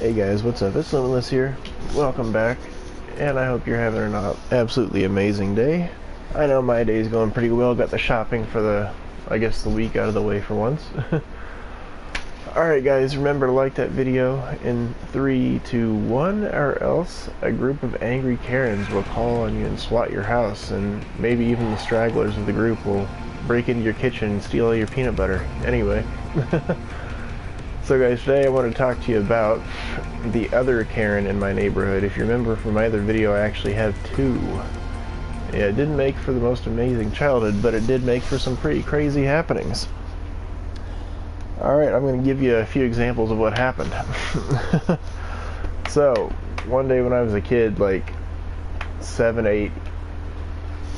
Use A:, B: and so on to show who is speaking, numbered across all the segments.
A: Hey guys, what's up? It's Limitless here. Welcome back, and I hope you're having an absolutely amazing day. I know my day's going pretty well. Got the shopping for the week out of the way for once. Alright guys, remember to like that video in 3, 2, 1, or else a group of angry Karens will call on you and SWAT your house, and maybe even the stragglers of the group will break into your kitchen and steal all your peanut butter. Anyway. So guys, today I want to talk to you about the other Karen in my neighborhood. If you remember from my other video, I actually have two. Yeah, it didn't make for the most amazing childhood, but it did make for some pretty crazy happenings. Alright, I'm going to give you a few examples of what happened. So, one day when I was a kid, like 7, 8,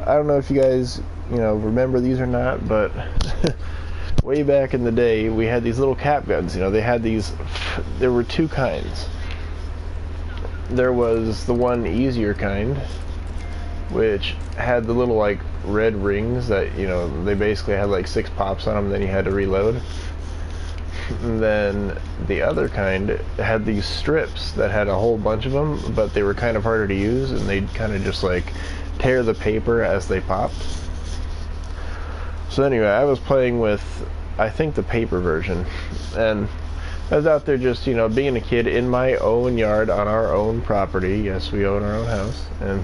A: I don't know if you guys, remember these or not, but way back in the day, we had these little cap guns. They had these, there were two kinds. There was the one easier kind, which had the little, like, red rings that, they basically had, like, 6 pops on them, and then you had to reload. And then the other kind had these strips that had a whole bunch of them, but they were kind of harder to use, and they'd kind of just, like, tear the paper as they popped. So anyway, I was playing with, I think, the paper version, and I was out there just, being a kid in my own yard on our own property. Yes, we own our own house, and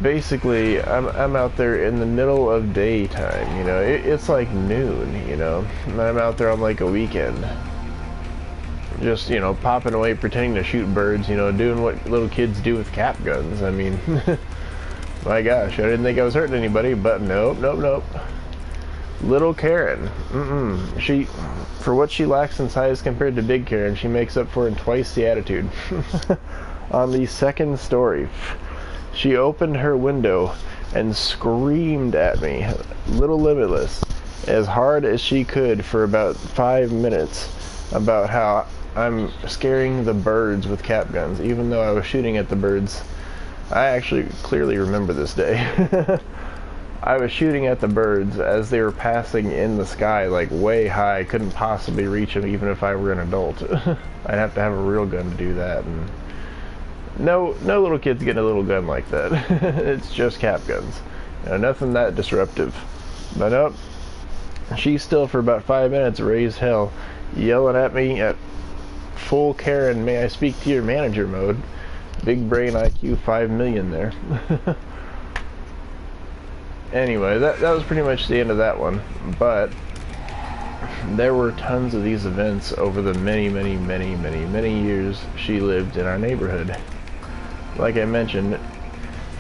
A: basically, I'm out there in the middle of daytime, it's like noon, and I'm out there on like a weekend, just, popping away, pretending to shoot birds, doing what little kids do with cap guns. I mean, my gosh, I didn't think I was hurting anybody, but nope. Little Karen, she, for what she lacks in size compared to Big Karen, she makes up for in twice the attitude. On the second story, she opened her window and screamed at me, Little Limitless, as hard as she could for about 5 minutes about how I'm scaring the birds with cap guns, even though I was shooting at the birds. I actually clearly remember this day. I was shooting at the birds as they were passing in the sky, like way high. Couldn't possibly reach them even if I were an adult. I'd have to have a real gun to do that, and no little kids get a little gun like that. It's just cap guns. Nothing that disruptive. But nope. She still, for about 5 minutes, raised hell, yelling at me at full Karen, may I speak to your manager mode. Big brain IQ 5 million there. Anyway, that was pretty much the end of that one. But there were tons of these events over the many years she lived in our neighborhood. Like I mentioned,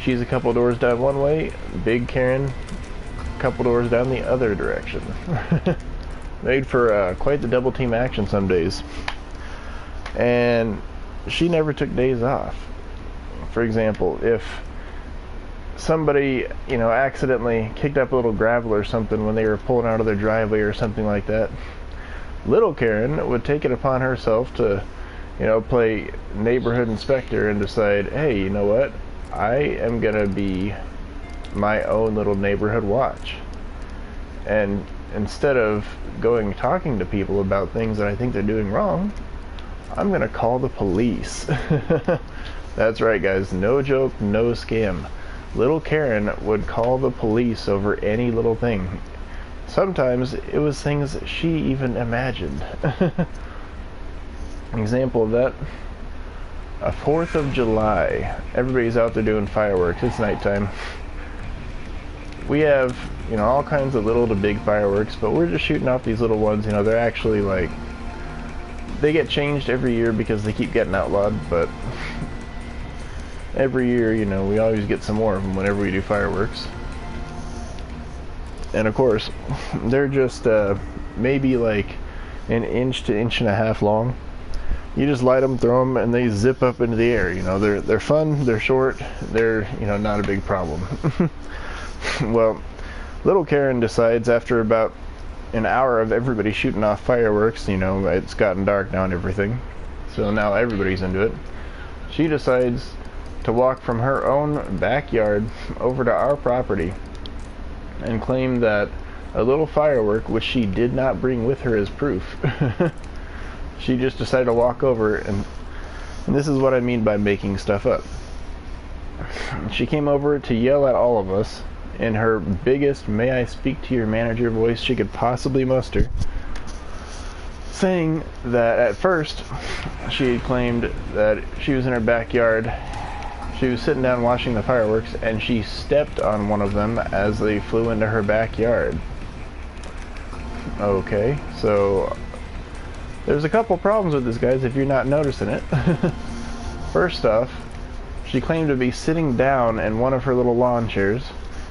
A: she's a couple doors down one way, Big Karen a couple doors down the other direction. Made for quite the double team action some days. And she never took days off. For example, if somebody, accidentally kicked up a little gravel or something when they were pulling out of their driveway or something like that, Little Karen would take it upon herself to, play neighborhood inspector and decide, hey, you know what? I am gonna be my own little neighborhood watch. And instead of talking to people about things that I think they're doing wrong, I'm gonna call the police. That's right, guys. No joke, no scam. Little Karen would call the police over any little thing. Sometimes it was things that she even imagined. An example of that, a 4th of July. Everybody's out there doing fireworks. It's nighttime. We have, all kinds of little to big fireworks, but we're just shooting off these little ones. They're actually like, they get changed every year because they keep getting outlawed, but every year, we always get some more of them whenever we do fireworks. And of course, they're just maybe like an inch to inch and a half long. You just light them, throw them, and they zip up into the air. They're fun, they're short, they're, not a big problem. Well, Little Karen decides after about an hour of everybody shooting off fireworks, it's gotten dark now and everything, so now everybody's into it. She decides to walk from her own backyard over to our property and claim that a little firework, which she did not bring with her as proof, She just decided to walk over, and this is what I mean by making stuff up. She came over to yell at all of us in her biggest "may I speak to your manager" voice she could possibly muster, saying that at first she had claimed that she was in her backyard. She was sitting down watching the fireworks, and she stepped on one of them as they flew into her backyard. Okay, so there's a couple problems with this, guys, if you're not noticing it. First off, she claimed to be sitting down in one of her little lawn chairs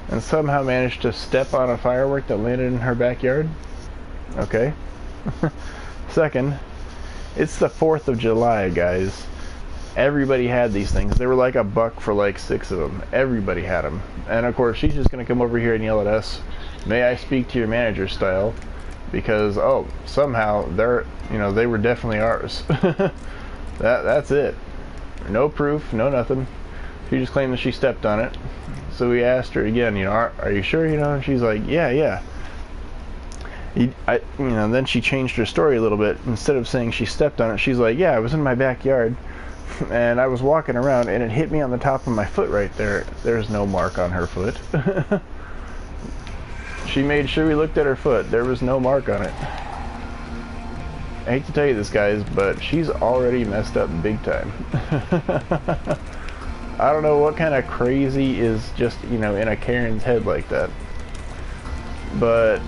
A: and somehow managed to step on a firework that landed in her backyard. Okay. Second, it's the 4th of July, guys. Everybody had these things. They were like $1 for like 6 of them. Everybody had them. And of course, she's just going to come over here and yell at us, "May I speak to your manager" style, because somehow they were definitely ours. That's it. No proof, no nothing. She just claimed that she stepped on it. So we asked her again, are you sure? And she's like, yeah. Then she changed her story a little bit. Instead of saying she stepped on it, she's like, yeah, I was in my backyard and I was walking around and it hit me on the top of my foot right there. There's no mark on her foot. She made sure we looked at her foot. There was no mark on it. I hate to tell you this, guys, but she's already messed up big time. I don't know what kind of crazy is just, in a Karen's head like that. But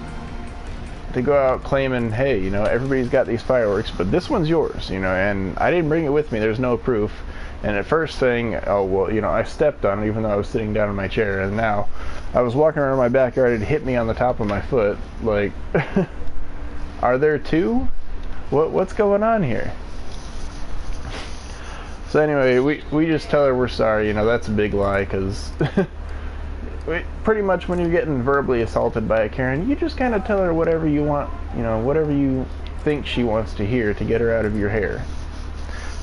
A: to go out claiming, hey, everybody's got these fireworks, but this one's yours, and I didn't bring it with me, there's no proof. And at first saying, I stepped on it even though I was sitting down in my chair, and now I was walking around my backyard, it hit me on the top of my foot. Like, are there two? What's going on here? So anyway, we just tell her we're sorry, that's a big lie, because pretty much when you're getting verbally assaulted by a Karen, you just kind of tell her whatever you want, whatever you think she wants to hear to get her out of your hair.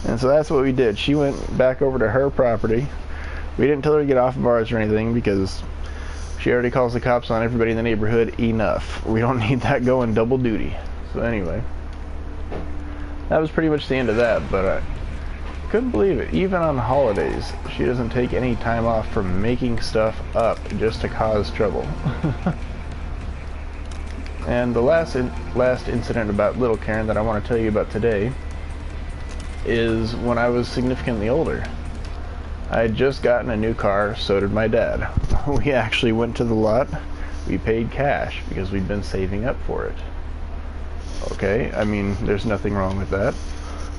A: And so that's what we did. She went back over to her property. We didn't tell her to get off of ours or anything, because she already calls the cops on everybody in the neighborhood enough. We don't need that going double duty. So anyway, that was pretty much the end of that, but I couldn't believe it. Even on holidays, she doesn't take any time off from making stuff up just to cause trouble. And the last incident about little Karen that I want to tell you about today is when I was significantly older. I had just gotten a new car, so did my dad. We actually went to the lot. We paid cash because we'd been saving up for it. Okay, I mean, there's nothing wrong with that.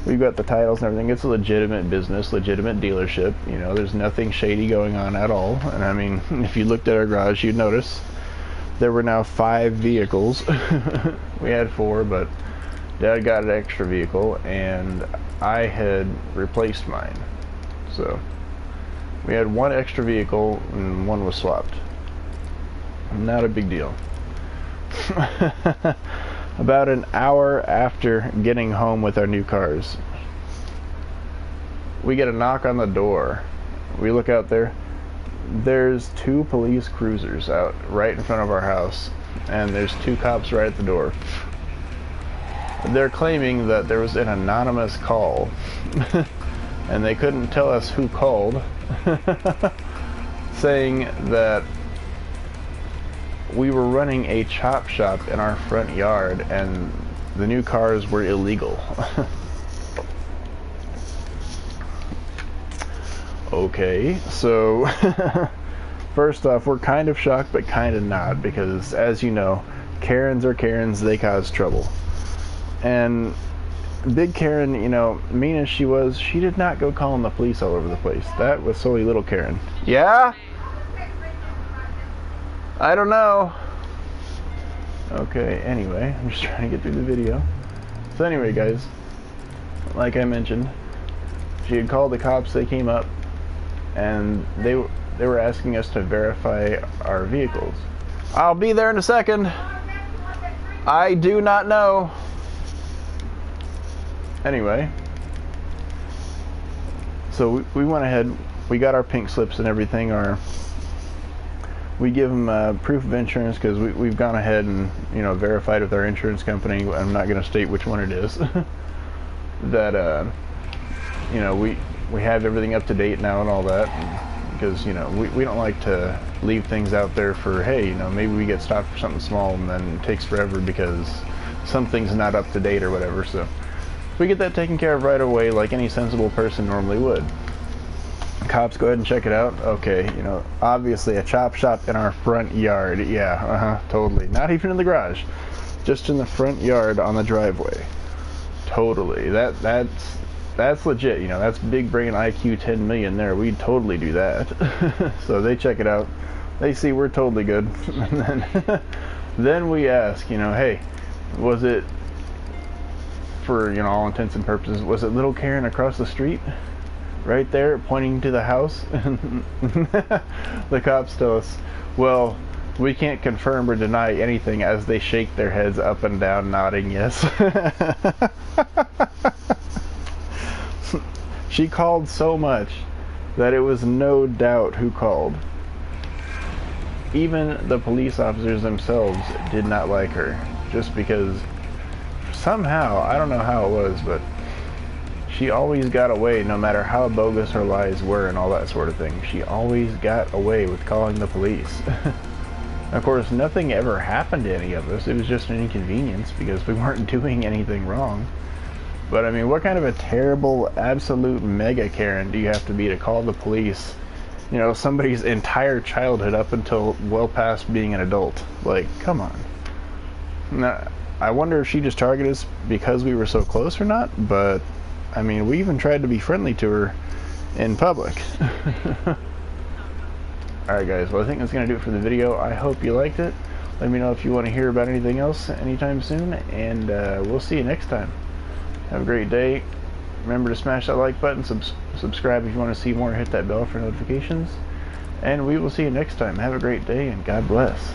A: We've got the titles and everything. It's a legitimate business, legitimate dealership. There's nothing shady going on at all. And I mean, if you looked at our garage, you'd notice there were now 5 vehicles. We had 4, but Dad got an extra vehicle, and I had replaced mine. So we had 1 extra vehicle, and 1 was swapped. Not a big deal. About an hour after getting home with our new cars, we get a knock on the door. We look out there. There's 2 police cruisers out right in front of our house, and there's 2 cops right at the door. They're claiming that there was an anonymous call, and they couldn't tell us who called, saying that we were running a chop shop in our front yard and the new cars were illegal. Okay, so first off, we're kind of shocked but kind of not, because as you know, Karens are Karens, they cause trouble. And Big Karen, mean as she was, she did not go calling the police all over the place. That was solely little Karen. Yeah? I don't know. Okay, anyway, I'm just trying to get through the video. So anyway, guys, like I mentioned, she had called the cops. They came up, and they were asking us to verify our vehicles. I'll be there in a second. I do not know. Anyway, so we went ahead. We got our pink slips and everything. We give them proof of insurance, because we've gone ahead and verified with our insurance company. I'm not going to state which one it is. that you know, we have everything up to date now and all that, because you know we don't like to leave things out there for, hey, you know, maybe we get stopped for something small and then it takes forever because something's not up to date or whatever. So we get that taken care of right away, like any sensible person normally would. Cops, go ahead and check it out. Okay, you know, obviously a chop shop in our front yard. Yeah, totally. Not even in the garage, just in the front yard on the driveway. Totally. That's legit. You know, that's big brain IQ 10 million there. We'd totally do that. So they check it out. They see we're totally good. And then we ask, you know, hey, was it, for, you know, all intents and purposes, was it little Karen across the street? Right there, pointing to the house? The cops tell us, well, we can't confirm or deny anything, as they shake their heads up and down, nodding yes. She called so much that it was no doubt who called. Even the police officers themselves did not like her, just because somehow, I don't know how it was, but she always got away, no matter how bogus her lies were and all that sort of thing. She always got away with calling the police. Of course, nothing ever happened to any of us. It was just an inconvenience because we weren't doing anything wrong. But I mean, what kind of a terrible, absolute mega Karen do you have to be to call the police, you know, somebody's entire childhood up until well past being an adult? Like, come on. Now, I wonder if she just targeted us because we were so close or not, but I mean, we even tried to be friendly to her in public. Alright guys, well I think that's going to do it for the video. I hope you liked it. Let me know if you want to hear about anything else anytime soon, and we'll see you next time. Have a great day. Remember to smash that like button, subscribe if you want to see more, hit that bell for notifications, and we will see you next time. Have a great day, and God bless.